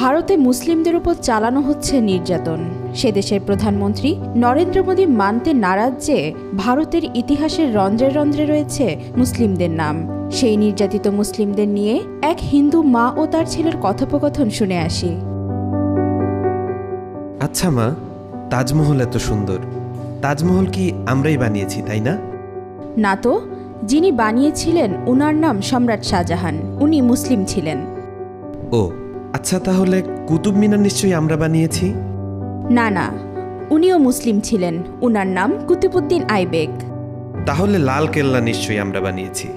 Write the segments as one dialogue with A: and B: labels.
A: ভারতে মুসলিমদের উপর চালানো হচ্ছে নির্যাতন। সে দেশের প্রধানমন্ত্রী নরেন্দ্র মোদী মানতে নারাজ যে ভারতের ইতিহাসের রন্ধ্রে রন্ধ্রে রয়েছে মুসলিমদের নাম। সেই নির্যাতিত মুসলিমদের নিয়ে এক হিন্দু মা ও তার ছেলের কথোপকথন শুনে আসি।
B: আচ্ছা মা, তাজমহল এত সুন্দর, তাজমহল কি আমরাই বানিয়েছি তাই না?
A: না তো, যিনি বানিয়েছিলেন উনার নাম সম্রাট শাহজাহান, উনি মুসলিম ছিলেন।
B: ও আচ্ছা, তাহলে কুতুব মিনার নিশ্চয়ই আমরা বানিয়েছি?
A: না না, উনিও মুসলিম ছিলেন, উনার নাম কুতুবউদ্দিন আইবেক।
B: তাহলে লাল কেল্লা নিশ্চয়ই আমরা বানিয়েছি?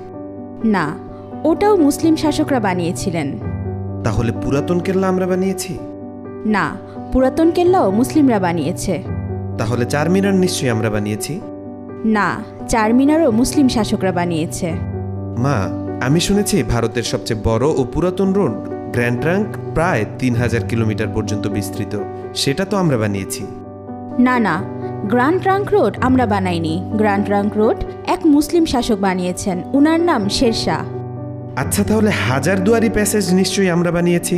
A: না, ওটাও মুসলিম শাসকরা বানিয়েছিলেন।
B: তাহলে পুরাতন কেল্লা আমরা বানিয়েছি?
A: না, পুরাতন কেল্লাও মুসলিমরা বানিয়েছে।
B: তাহলে চারমিনার নিশ্চয়ই আমরা বানিয়েছি?
A: না, চারমিনারও মুসলিম শাসকরা বানিয়েছে।
B: মা, আমি শুনেছি ভারতের সবচেয়ে বড় ও পুরাতন রোড গ্র্যান্ড ট্রাঙ্ক প্রায় ৩,০০০ কিলোমিটার পর্যন্ত বিস্তৃত, সেটা তো আমরা বানিয়েছি।
A: না না, গ্র্যান্ড ট্রাঙ্ক রোড আমরা বানাইনি। গ্র্যান্ড ট্রাঙ্ক রোড এক মুসলিম শাসক বানিয়েছেন, উনার নাম শেরশাহ।
B: আচ্ছা, তাহলে হাজারদুয়ারি প্যাসেজ নিশ্চয়ই আমরা বানিয়েছি?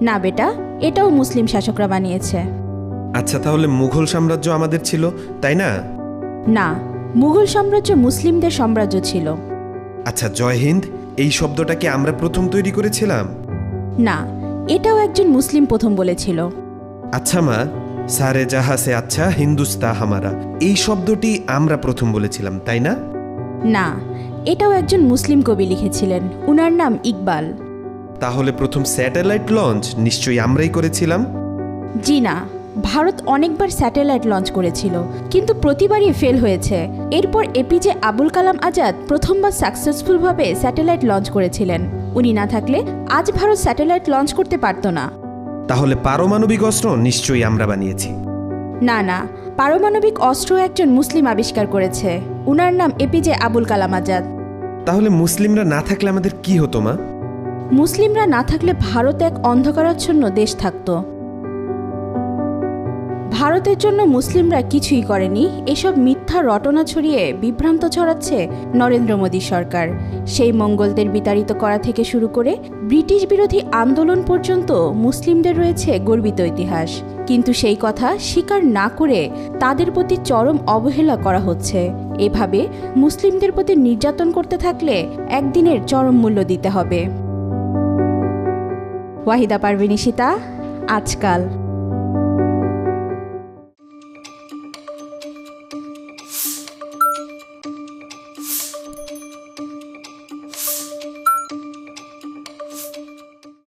A: না বেটা, এটাও মুসলিম শাসকরা বানিয়েছে।
B: আচ্ছা, তাহলে মুঘল সাম্রাজ্য আমাদের ছিল তাই না?
A: না, মুঘল সাম্রাজ্য মুসলিমদের সাম্রাজ্য ছিল।
B: আচ্ছা, জয় হিন্দ এই শব্দটা কি আমরা প্রথম তৈরি করেছিলাম?
A: না, এটাও একজন মুসলিম প্রথম বলেছিল।
B: আচ্ছা মা, সারে জাহা সে আচ্ছা হিন্দুস্তা হামারা এই শব্দটি আমরা প্রথম বলেছিলাম তাই না?
A: না, এটাও একজন মুসলিম কবি লিখেছিলেন, উনার নাম ইকবাল।
B: তাহলে প্রথম স্যাটেলাইট লঞ্চ নিশ্চয়ই আমরাই করেছিলাম?
A: জি না, ভারত অনেকবার স্যাটেলাইট লঞ্চ করেছিল, কিন্তু প্রতিবারই ফেল হয়েছে। এরপর এপিজে আবুল কালাম আজাদ প্রথমবার সাকসেসফুলভাবে স্যাটেলাইট লঞ্চ করেছিলেন। উনি না থাকলে আজ ভারত স্যাটেলাইট লঞ্চ করতে পারত না।
B: তাহলে পারমাণবিক অস্ত্র নিশ্চয়ই আমরা বানিয়েছি?
A: না না, পারমাণবিক অস্ত্র একজন মুসলিম আবিষ্কার করেছে, উনার নাম এপিজে আবুল কালাম আজাদ।
B: তাহলে মুসলিমরা না থাকলে আমাদের কি হতো মা?
A: মুসলিমরা না থাকলে ভারত এক অন্ধকারাচ্ছন্ন দেশ থাকত। ভারতের জন্য মুসলিমরা কিছুই করেনি, এসব মিথ্যা রটনা ছড়িয়ে বিভ্রান্ত ছড়াচ্ছে নরেন্দ্র মোদী সরকার। সেই মঙ্গলদের বিতাড়িত করা থেকে শুরু করে ব্রিটিশ বিরোধী আন্দোলন পর্যন্ত মুসলিমদের রয়েছে গর্বিত ইতিহাস, কিন্তু সেই কথা স্বীকার না করে তাদের প্রতি চরম অবহেলা করা হচ্ছে। এভাবে মুসলিমদের প্রতি নির্যাতন করতে থাকলে একদিনের চরম মূল্য দিতে হবে। ওয়াহিদা পারভীন ইশিতা, আজকাল।